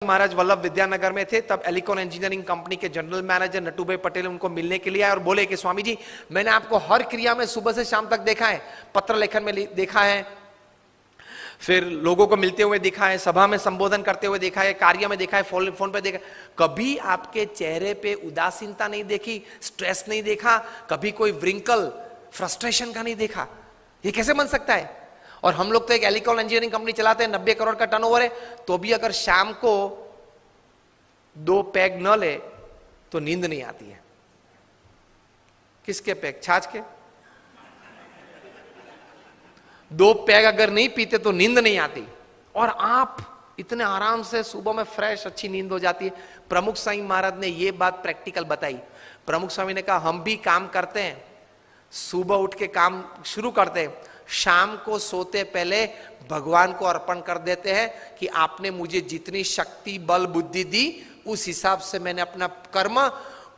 महाराज वल्लभ विद्यानगर में थे, तब एलिकॉन इंजीनियरिंग कंपनी के जनरल मैनेजर नटूभाई पटेल उनको मिलने के लिए आए और बोले कि स्वामी जी, मैंने आपको हर क्रिया में सुबह से शाम तक देखा है, पत्र लेखन में देखा है, फिर लोगों को मिलते हुए देखा है, सभा में संबोधन करते हुए देखा है, कार्य में देखा है, फोन पे देखा, कभी आपके चेहरे पे उदासीनता नहीं देखी, स्ट्रेस नहीं देखा, कभी कोई व्रिंकल फ्रस्ट्रेशन का नहीं देखा। ये कैसे बन सकता है? और हम लोग तो एक एलिकॉन इंजीनियरिंग कंपनी चलाते हैं, 90 करोड़ का टर्नओवर है, तो भी अगर शाम को 2 पैग न ले तो नींद नहीं आती है। किसके पैग? छाछ के। 2 पैग अगर नहीं पीते तो नींद नहीं आती, और आप इतने आराम से सुबह में फ्रेश अच्छी नींद हो जाती है। प्रमुख स्वामी महाराज ने यह बात प्रैक्टिकल बताई। प्रमुख स्वामी ने कहा, हम भी काम करते हैं, सुबह उठ के काम शुरू करते हैं, शाम को सोते पहले भगवान को अर्पण कर देते हैं कि आपने मुझे जितनी शक्ति बल बुद्धि दी, उस हिसाब से मैंने अपना कर्म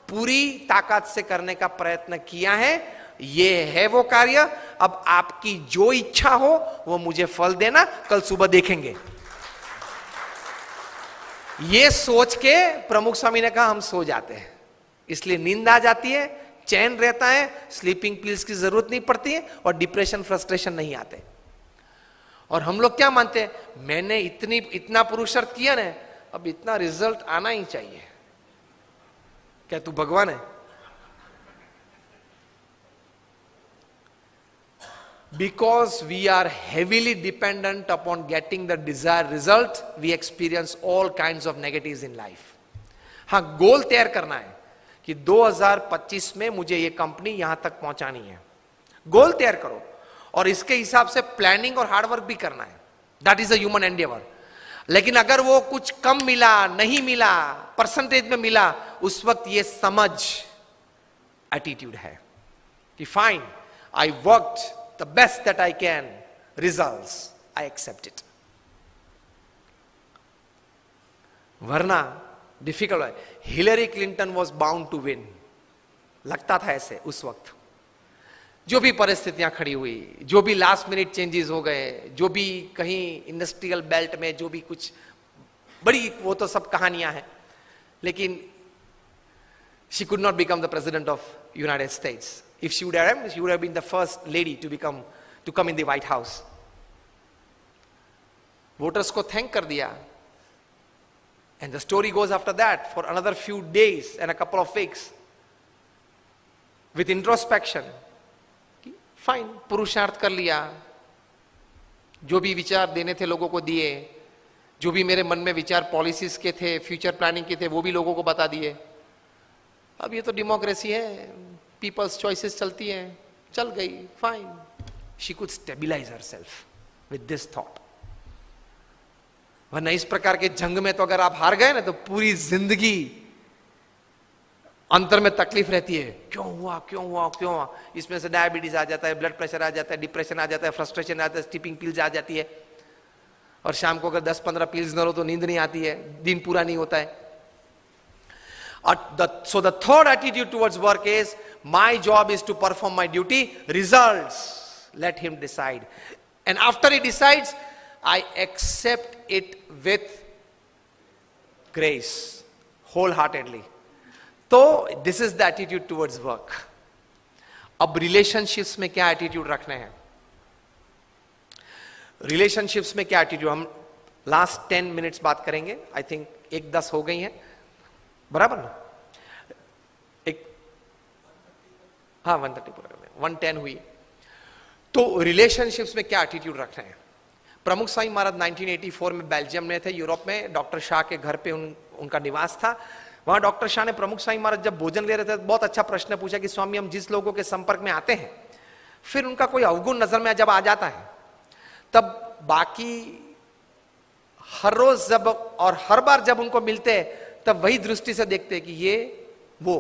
पूरी ताकत से करने का प्रयत्न किया है, ये है वो कार्य, अब आपकी जो इच्छा हो वो मुझे फल देना, कल सुबह देखेंगे। ये सोच के प्रमुख स्वामी ने कहा, हम सो जाते हैं, इसलिए नींद आ जाती है, चैन रहता है, स्लीपिंग पिल्स की जरूरत नहीं पड़ती है, और डिप्रेशन फ्रस्ट्रेशन नहीं आते। और हम लोग क्या मानते हैं, मैंने इतना पुरुषार्थ किया ना, अब इतना रिजल्ट आना ही चाहिए। क्या तू भगवान है? Because we are heavily dependent upon getting the desired result, we experience all kinds of negatives in life. हाँ, गोल तैयार करना है कि 2025 में मुझे ये कंपनी यहां तक पहुंचानी है। गोल तैयार करो, और इसके हिसाब से प्लानिंग और हार्डवर्क भी करना है। That is a human Endeavour. लेकिन अगर वो कुछ कम मिला, नहीं मिला, परसेंटेज में मिला, उस वक्त ये समझ एटीट्यूड है कि fine, I worked the best that I can, results, I accept it. वरना डिफिकल्ट है। Hillary Clinton was bound to win, लगता था ऐसे उस वक्त। जो भी परिस्थितियां खड़ी हुई, जो भी लास्ट मिनट चेंजेस हो गए, जो भी कहीं इंडस्ट्रियल बेल्ट में जो भी कुछ बड़ी, वो तो सब कहानियां हैं, लेकिन she could not become the president of United States. If she would have been the first lady to come in the White House. Voters को thank कर दिया, and the story goes after that for another few days and a couple of weeks with introspection. Fine, पुरुषार्थ कर लिया, जो भी विचार देने थे लोगों को दिए, जो भी मेरे मन में विचार पॉलिसीज के थे, फ्यूचर प्लानिंग के थे, वो भी लोगों को बता दिए। अब ये तो डेमोक्रेसी है, पीपल्स चॉइसेस चलती हैं, चल गई, fine. She could stabilise herself with this thought. वरना इस प्रकार के जंग में तो अगर आप हार गए ना, तो पूरी जिंदगी अंतर में तकलीफ रहती है, क्यों हुआ क्यों हुआ क्यों हुआ। इसमें से डायबिटीज आ जाता है, ब्लड प्रेशर आ जाता है, डिप्रेशन आ जाता है, फ्रस्ट्रेशन आ जाता है, स्लीपिंग पिल्स आ जाती है, और शाम को अगर 10-15 पिल्स न लो तो नींद नहीं आती है, दिन पूरा नहीं होता है। So the third attitude towards work is, my job is to perform my duty, results let him decide, and after he decides, I accept it with grace, wholeheartedly. So this is the attitude towards work. अब relationships में क्या attitude रखने हैं? Relationships में क्या attitude, हम last 10 minutes बात करेंगे। I think 1:10 हो गई है, बराबर ना? एक, हाँ 1:30 पूरा करना है, 1:10 हुई। तो रिलेशनशिप्स में क्या एटीट्यूड रखना है? प्रमुख स्वामी महाराज 1984 में बेल्जियम में थे, यूरोप में, डॉक्टर शाह के घर पे उनका निवास था। वहां डॉक्टर शाह ने प्रमुख स्वामी महाराज जब भोजन ले रहे थे, बहुत अच्छा प्रश्न पूछा कि स्वामी, हम जिस लोगों के संपर्क में आते हैं, फिर उनका कोई अवगुण नजर में जब आ जाता है, तब बाकी हर रोज जब और हर बार जब उनको मिलते हैं, तब वही दृष्टि से देखते हैं कि ये वो,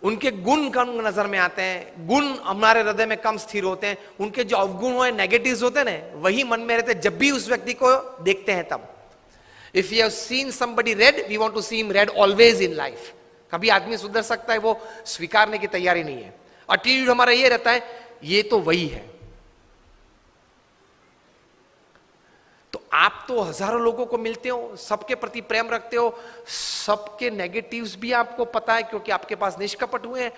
उनके गुण कम नजर में आते हैं, गुण हमारे हृदय में कम स्थिर होते हैं, उनके जो अवगुण हुए नेगेटिव्स होते हैं ना, वही मन में रहते हैं जब भी उस व्यक्ति को देखते हैं। तब if you have seen somebody red, we want to see him red always in life. कभी आदमी सुधर सकता है, वो स्वीकारने की तैयारी नहीं है। एटीट्यूड हमारा ये रहता है, ये तो वही है। तो आप तो हजारों लोगों को मिलते हो, सबके प्रति प्रेम रखते हो, सबके नेगेटिव्स भी आपको पता है क्योंकि आपके पास निष्कपट हुए हैं,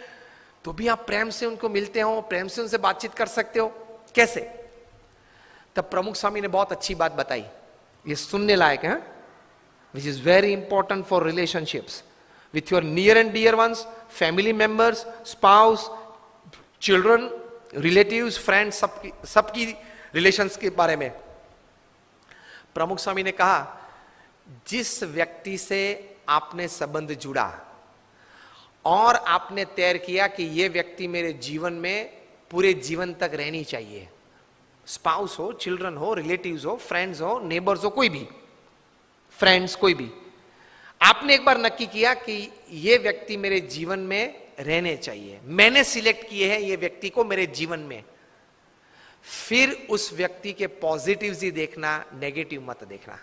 तो भी आप प्रेम से उनको मिलते हो, प्रेम से उनसे बातचीत कर सकते हो, कैसे? तब प्रमुख स्वामी ने बहुत अच्छी बात बताई, ये सुनने लायक है, which is very important for relationships with your near and dear ones, family members, spouse, children, relatives, friends, सबकी रिलेशंस के बारे में। प्रमुख स्वामी ने कहा, जिस व्यक्ति से आपने संबंध जुड़ा और आपने तय किया कि यह व्यक्ति मेरे जीवन में पूरे जीवन तक रहनी चाहिए, स्पाउस हो, चिल्ड्रन हो, रिलेटिव्स हो, फ्रेंड्स हो, नेबर्स हो, कोई भी फ्रेंड्स, कोई भी, आपने एक बार नक्की किया कि यह व्यक्ति मेरे जीवन में रहने चाहिए, मैंने सिलेक्ट किए हैं ये व्यक्ति को मेरे जीवन में, फिर उस व्यक्ति के पॉजिटिव्स ही देखना, नेगेटिव मत देखना।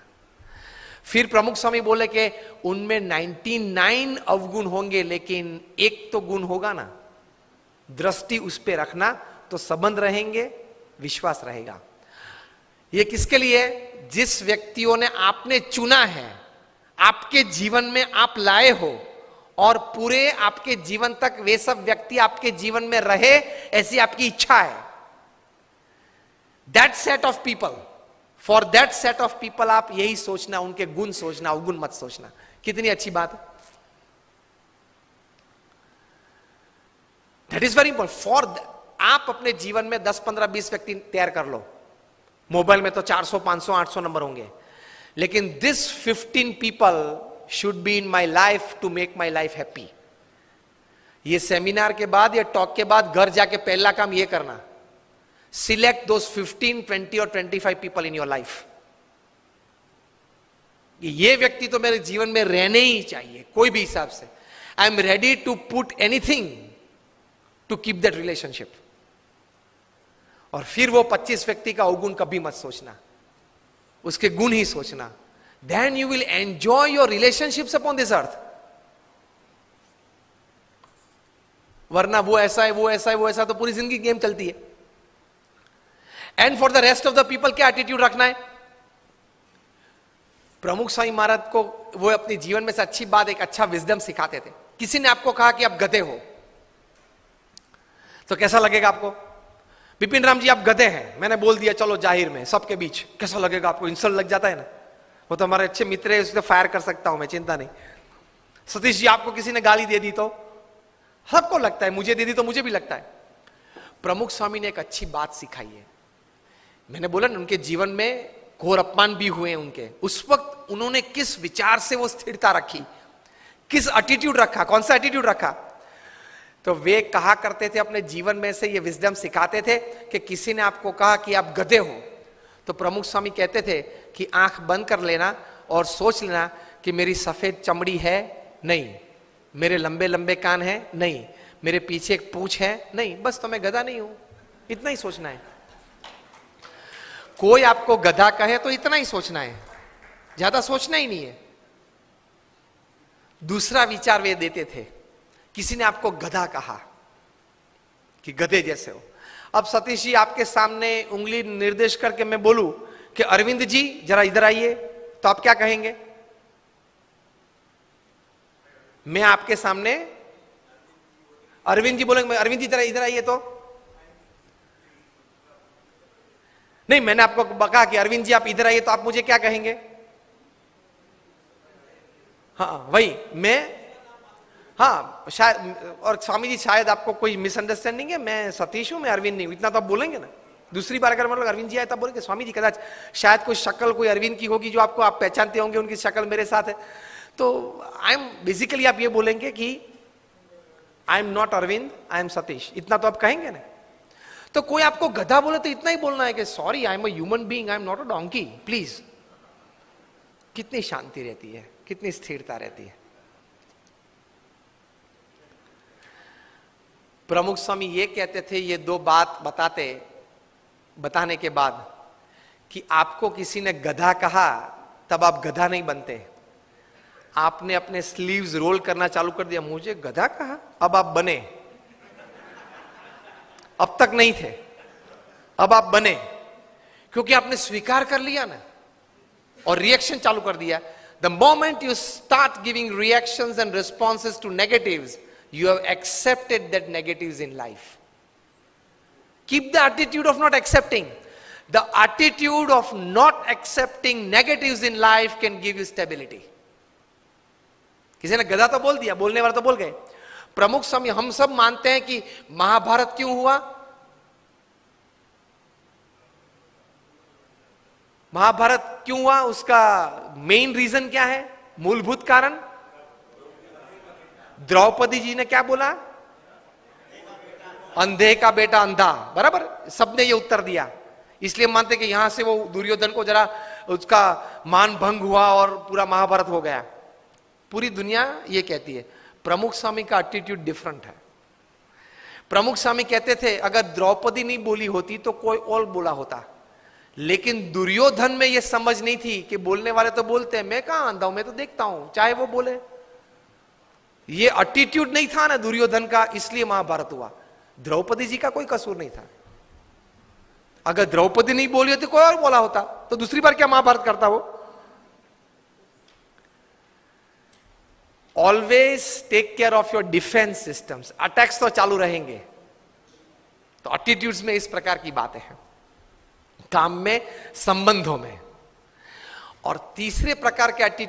फिर प्रमुख स्वामी बोले कि उनमें 99 अवगुण होंगे लेकिन एक तो गुण होगा ना, दृष्टि उस पे रखना तो संबंध रहेंगे, विश्वास रहेगा। ये किसके लिए? जिस व्यक्तियों ने आपने चुना है, आपके जीवन में आप लाए हो और पूरे आपके जीवन तक वे सब व्यक्ति आपके जीवन में रहे, ऐसी आपकी इच्छा है। That set of people, for that set of people आप यही सोचना, उनके गुण सोचना, अवगुण मत सोचना। कितनी अच्छी बात है। That is very important for, आप अपने जीवन में 10, 15, 20 व्यक्ति तैयार कर लो, मोबाइल में तो 400, 500, 800 नंबर होंगे, लेकिन this 15 people should be in my life to make my life happy. ये सेमिनार के बाद या टॉक के बाद घर जाके पहला काम ये करना, सिलेक्ट दोस 15, 20 और 25 पीपल इन योर लाइफ। ये व्यक्ति तो मेरे जीवन में रहने ही चाहिए कोई भी हिसाब से। I am ready to put anything to keep that relationship. और फिर वो 25 व्यक्ति का अवगुण कभी मत सोचना, उसके गुण ही सोचना। Then you will enjoy your relationships upon this earth. वरना वो ऐसा है, वो ऐसा है, वो ऐसा, तो पूरी जिंदगी गेम चलती है। And for the rest of the people क्या एटीट्यूड रखना है? प्रमुख स्वामी महाराज को वो अपने जीवन में से अच्छी बात, एक अच्छा विजडम सिखाते थे। किसी ने आपको कहा कि आप गधे हो, तो कैसा लगेगा आपको? बिपिन राम जी आप गधे हैं, मैंने बोल दिया चलो जाहिर में सबके बीच, कैसा लगेगा आपको? इंसल्ट लग जाता है ना। वो तो हमारे अच्छे मित्र है, उससे फायर कर सकता हूं मैं, चिंता नहीं। सतीश जी आपको किसी ने गाली दे दी तो सबको लगता है, मुझे दे दी तो मुझे भी लगता है। प्रमुख स्वामी ने एक अच्छी बात सिखाई है। मैंने बोला ना, उनके जीवन में घोर अपमान भी हुए उनके, उस वक्त उन्होंने किस विचार से वो स्थिरता रखी, किस एटीट्यूड रखा, कौन सा एटीट्यूड रखा? तो वे कहा करते थे, अपने जीवन में से ये विजडम सिखाते थे कि किसी ने आपको कहा कि आप गधे हो, तो प्रमुख स्वामी कहते थे कि आंख बंद कर लेना और सोच लेना कि मेरी सफेद चमड़ी है नहीं, मेरे लंबे लंबे कान है नहीं, मेरे पीछे एक पूंछ है नहीं, बस तो मैं गधा नहीं हूं। इतना ही सोचना है। कोई आपको गधा कहे तो इतना ही सोचना है, ज्यादा सोचना ही नहीं है। दूसरा विचार वे देते थे, किसी ने आपको गधा कहा कि गधे जैसे हो। अब सतीश जी आपके सामने उंगली निर्देश करके मैं बोलूं कि अरविंद जी जरा इधर आइए, तो आप क्या कहेंगे? मैं आपके सामने अरविंद जी बोलेंगे, अरविंद जी जरा इधर आइए, तो नहीं, मैंने आपको कहा कि अरविंद जी आप इधर आइए, तो आप मुझे क्या कहेंगे? हाँ वही मैं, हाँ शायद, और स्वामी जी शायद आपको कोई मिसअंडरस्टैंडिंग है, मैं सतीश हूं, मैं अरविंद नहीं हूं, इतना तो आप बोलेंगे ना। दूसरी बार अगर मतलब अरविंद जी आए तब बोलेंगे स्वामी जी कदाच शायद कोई शक्ल कोई अरविंद की होगी जो आपको, आप पहचानते होंगे, उनकी शक्ल मेरे साथ है, तो आई एम बेसिकली आप ये बोलेंगे कि I am not Arvind, I am Satish, इतना तो आप कहेंगे ना। तो कोई आपको गधा बोले तो इतना ही बोलना है कि sorry I am a human being, I am not a donkey, please. कितनी शांति रहती है, कितनी स्थिरता रहती है। प्रमुख स्वामी ये कहते थे, ये दो बात बताने के बाद कि आपको किसी ने गधा कहा तब आप गधा नहीं बनते। आपने अपने स्लीव्स रोल करना चालू कर दिया, मुझे गधा कहा, अब आप बने। अब तक नहीं थे, अब आप बने, क्योंकि आपने स्वीकार कर लिया ना और रिएक्शन चालू कर दिया। The moment you start giving reactions and responses to negatives, you have accepted that negatives in life. Keep the attitude of not accepting. The attitude of not accepting negatives in life can give you stability. किसी ने गधा तो बोल दिया, बोलने वाला तो बोल गए। प्रमुख समय हम सब मानते हैं कि महाभारत क्यों हुआ? महाभारत क्यों हुआ? उसका मेन रीजन क्या है? मूलभूत कारण द्रौपदी जी ने क्या बोला? अंधे का बेटा अंधा, बराबर, सबने ये उत्तर दिया। इसलिए मानते कि यहां से वो दुर्योधन को जरा उसका मान भंग हुआ और पूरा महाभारत हो गया। पूरी दुनिया ये कहती है। प्रमुख स्वामी का एटीट्यूड डिफरेंट है। प्रमुख स्वामी कहते थे अगर द्रौपदी नहीं बोली होती तो कोई और बोला होता, लेकिन दुर्योधन में ये समझ नहीं थी कि बोलने वाले तो बोलते हैं, मैं कहां अंधा हूं, मैं तो देखता हूं चाहे वो बोले। ये एटीट्यूड नहीं था ना दुर्योधन का, इसलिए महाभारत हुआ। द्रौपदी जी का कोई कसूर नहीं था। अगर द्रौपदी नहीं बोली होती कोई और बोला होता तो दूसरी बार क्या महाभारत करता वो? Always take care of your defence systems. Attacks तो चालू रहेंगे, तो एटीट्यूड्स में इस प्रकार की बातें हैं, काम में, संबंधों में। और तीसरे प्रकार के एटीट्यूड